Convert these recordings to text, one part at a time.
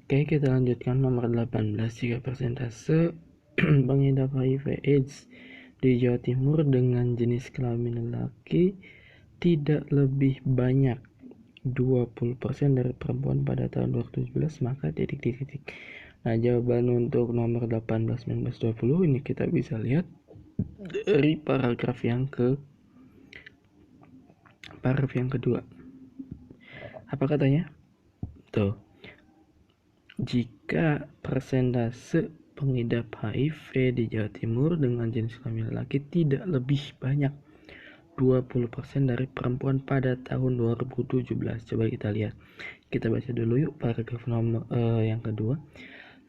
Oke, kita lanjutkan nomor 18. Jika persentase pengidap HIV AIDS di Jawa Timur dengan jenis kelamin laki tidak lebih banyak 20% dari perempuan pada tahun 2017, maka titik. Nah, jawaban untuk nomor 18, 19, 20 ini kita bisa lihat dari paragraf yang kedua. Apa katanya? Tuh. Jika persentase pengidap HIV di Jawa Timur dengan jenis kelamin laki tidak lebih banyak 20% dari perempuan pada tahun 2017. Coba kita lihat. Kita baca dulu yuk paragraf nomor yang kedua.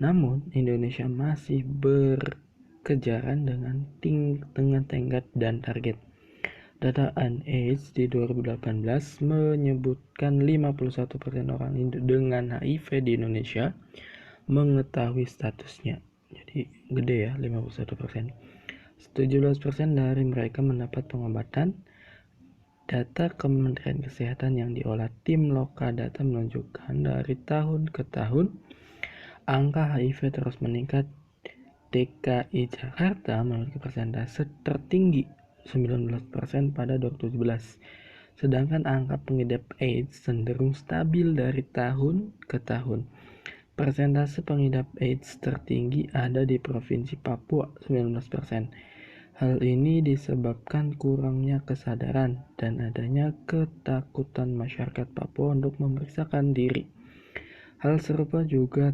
Namun Indonesia masih berkejaran dengan tenggat dan target. Data UNAIDS di 2018 menyebutkan 51% orang dengan HIV di Indonesia mengetahui statusnya. Jadi gede ya, 51%. 17% dari mereka mendapat pengobatan. Data Kementerian Kesehatan yang diolah tim Lokadata menunjukkan dari tahun ke tahun angka HIV terus meningkat. DKI Jakarta memiliki persentase tertinggi 19% pada 2017. Sedangkan angka pengidap AIDS cenderung stabil dari tahun ke tahun. Persentase pengidap AIDS tertinggi ada di Provinsi Papua 19%. Hal ini disebabkan kurangnya kesadaran dan adanya ketakutan masyarakat Papua untuk memeriksakan diri. Hal serupa juga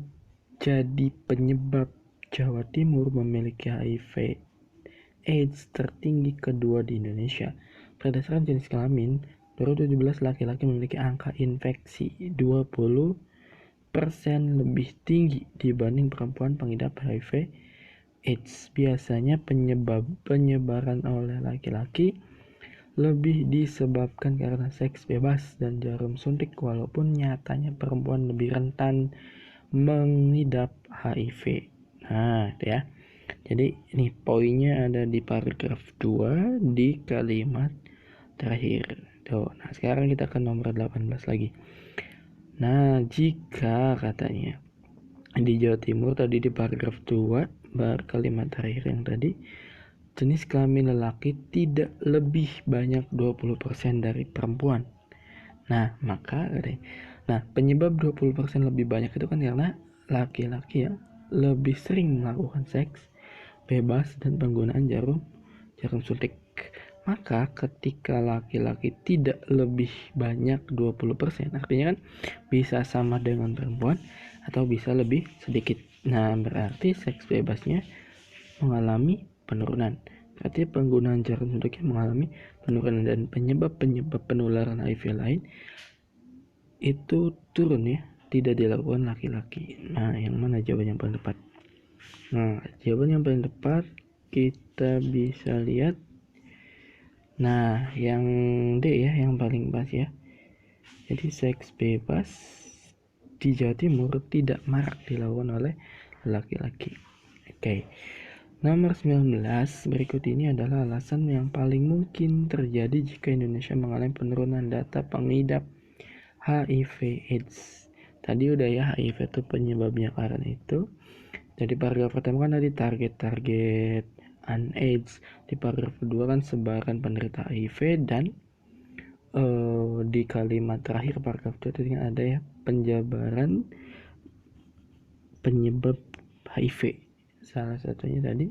jadi penyebab Jawa Timur memiliki HIV AIDS tertinggi kedua di Indonesia. Berdasarkan jenis kelamin, 2017 laki-laki memiliki angka infeksi 20% lebih tinggi dibanding perempuan pengidap HIV AIDS. Biasanya penyebaran oleh laki-laki lebih disebabkan karena seks bebas dan jarum suntik, walaupun nyatanya perempuan lebih rentan mengidap HIV. Nah, ya. Jadi ini poinnya ada di paragraf 2 di kalimat terakhir. Tuh. Nah, sekarang kita ke nomor 18 lagi. Nah, jika katanya di Jawa Timur tadi di paragraf 2 kalimat terakhir yang tadi, jenis kelamin lelaki tidak lebih banyak 20% dari perempuan. Nah, maka penyebab 20% lebih banyak itu kan karena laki-laki yang lebih sering melakukan seks bebas dan penggunaan jarum suntik. Maka ketika laki-laki tidak lebih banyak 20%, artinya kan bisa sama dengan perempuan atau bisa lebih sedikit. Nah, berarti seks bebasnya mengalami penurunan. Berarti penggunaan jarum suntiknya mengalami penurunan, dan penyebab penularan HIV lain itu turun ya, tidak dilakukan laki-laki. Nah, yang mana jawaban yang paling tepat? Nah, jawaban yang paling tepat kita bisa lihat. Nah, yang D ya, yang paling pas ya. Jadi seks bebas di Jawa Timur tidak marak dilakukan oleh laki-laki. Oke. Nomor 19 berikut ini adalah alasan yang paling mungkin terjadi jika Indonesia mengalami penurunan data pengidap HIV AIDS. Tadi udah ya, HIV itu penyebabnya karena itu. Jadi paragraf pertama kan tadi target AIDS. Di paragraf kedua kan sebaran penderita HIV, dan di kalimat terakhir paragraf itu kan ada ya penjabaran penyebab HIV. Salah satunya tadi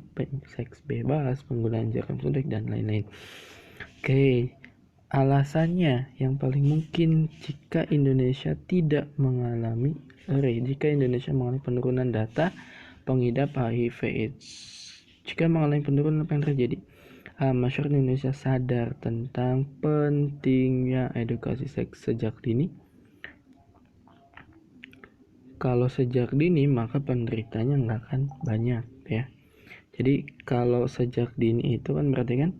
seks bebas, penggunaan jarum suntik, dan lain-lain. Oke, alasannya yang paling mungkin jika Indonesia mengalami penurunan data pengidap HIV AIDS. Jika mengalami penurunan, apa yang terjadi? Masyarakat Indonesia sadar tentang pentingnya edukasi seks sejak dini. Kalau sejak dini, maka penderitanya nggak akan banyak ya. Jadi kalau sejak dini itu kan berarti kan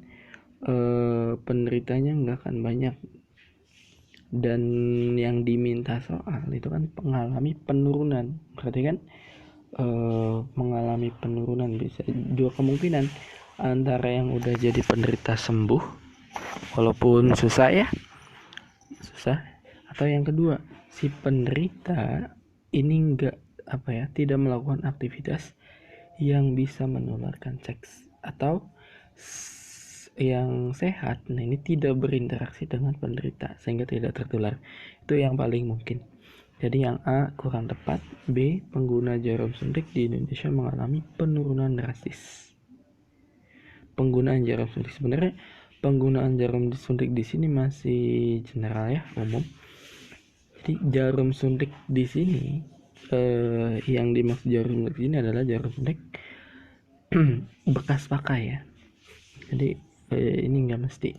penderitanya nggak akan banyak, dan yang diminta soal itu kan mengalami penurunan. Berarti kan mengalami penurunan bisa dua kemungkinan, antara yang udah jadi penderita sembuh walaupun susah, atau yang kedua, si penderita ini tidak melakukan aktivitas yang bisa menularkan seks, atau yang sehat, nah ini tidak berinteraksi dengan penderita sehingga tidak tertular. Itu yang paling mungkin. Jadi yang A kurang tepat. B, pengguna jarum suntik di Indonesia mengalami penurunan drastis. Penggunaan jarum suntik, sebenarnya penggunaan jarum suntik di sini masih general ya, umum. Jadi jarum suntik di sini yang dimaksud jarum suntik ini adalah jarum suntik bekas pakai ya. Jadi ini nggak mesti.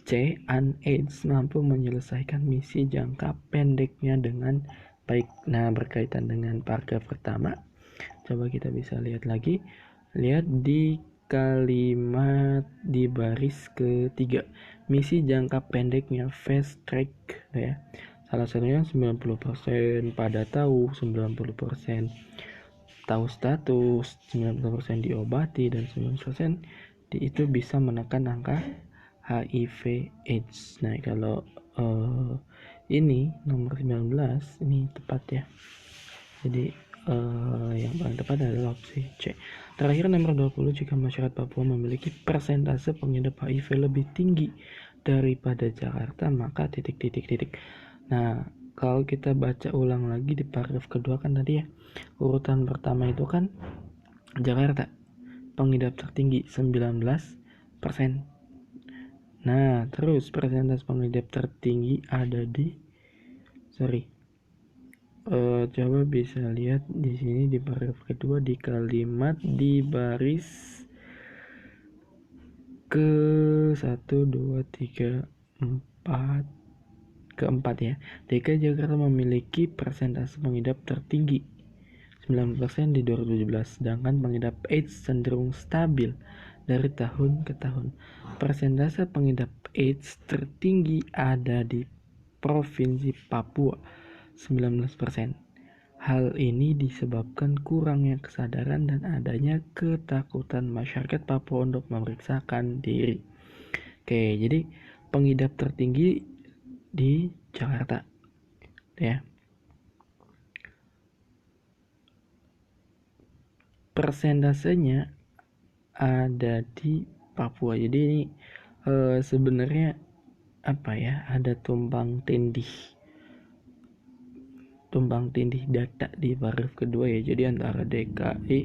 C, UNAIDS mampu menyelesaikan misi jangka pendeknya dengan baik. Nah, berkaitan dengan paragraf pertama, coba kita bisa lihat lagi. Lihat di kalimat di baris ketiga, misi jangka pendeknya fast track ya. Salah satunya 90% pada tahu, 90% tahu status, 90% diobati, dan 90% itu bisa menekan angka HIV AIDS. Nah, kalau ini nomor 19 ini tepat ya. Jadi yang paling tepat adalah opsi C. Terakhir nomor 20, jika masyarakat Papua memiliki persentase pengidap HIV lebih tinggi daripada Jakarta, maka titik. Nah, kalau kita baca ulang lagi di paragraf kedua kan tadi ya, urutan pertama itu kan Jakarta, pengidap tertinggi 19%. Nah, terus persentase pengidap tertinggi ada di coba bisa lihat di sini di paragraf kedua di kalimat di baris ke 1, 2, 3, 4 keempat ya. DKI Jakarta memiliki persentase pengidap tertinggi 9% di 2017, sedangkan pengidap AIDS cenderung stabil dari tahun ke tahun. Persentase pengidap AIDS tertinggi ada di Provinsi Papua 19%. Hal ini disebabkan kurangnya kesadaran dan adanya ketakutan masyarakat Papua untuk memeriksakan diri. Oke, jadi pengidap tertinggi di Jakarta ya. Persentasenya ada di Papua. Jadi ini sebenarnya ada tumpang tindih data di paragraf kedua ya. Jadi antara DKI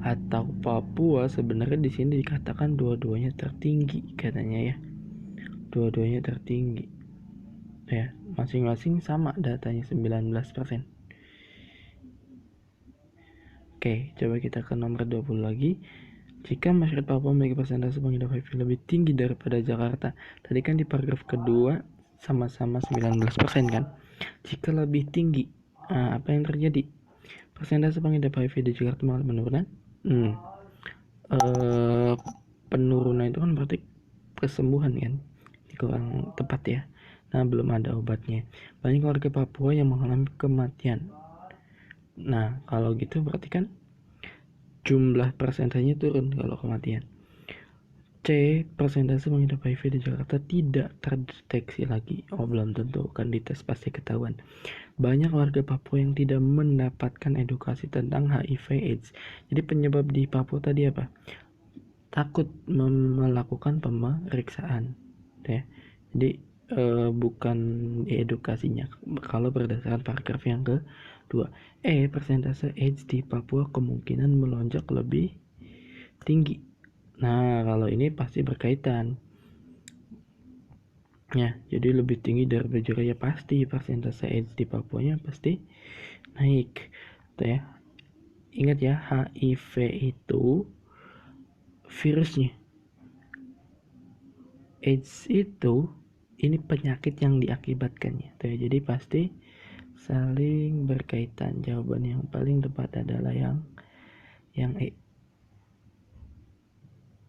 atau Papua sebenarnya di sini dikatakan dua-duanya tertinggi katanya ya. Dua-duanya tertinggi. Ya, masing-masing sama datanya 19%. Oke, coba kita ke nomor 20 lagi. Jika masyarakat Papua memiliki persentase pengidap HIV lebih tinggi daripada Jakarta, tadi kan di paragraf kedua sama-sama 19% kan. Jika lebih tinggi, apa yang terjadi? Persentase pengidap HIV di Jakarta mengalami penurunan. Penurunan itu kan berarti kesembuhan kan? Ini kurang tepat ya. Nah, belum ada obatnya. Banyak warga Papua yang mengalami kematian. Nah, kalau gitu berarti kan jumlah persentasenya turun kalau kematian. C, persentase pengidap HIV di Jakarta tidak terdeteksi lagi. Belum tentu, kan dites pasti ketahuan. Banyak warga Papua yang tidak mendapatkan edukasi tentang HIV AIDS. Jadi penyebab di Papua tadi apa? Takut melakukan pemeriksaan ya. Jadi bukan edukasinya kalau berdasarkan paragraf yang kedua. Persentase AIDS di Papua kemungkinan melonjak lebih tinggi. Nah, kalau ini pasti berkaitan ya. Jadi lebih tinggi dari Jakarta ya, pasti persentase AIDS di Papuanya pasti naik ya. Ingat ya, HIV itu virusnya, AIDS itu ini penyakit yang diakibatkannya ya. Jadi pasti saling berkaitan. Jawaban yang paling tepat adalah yang E.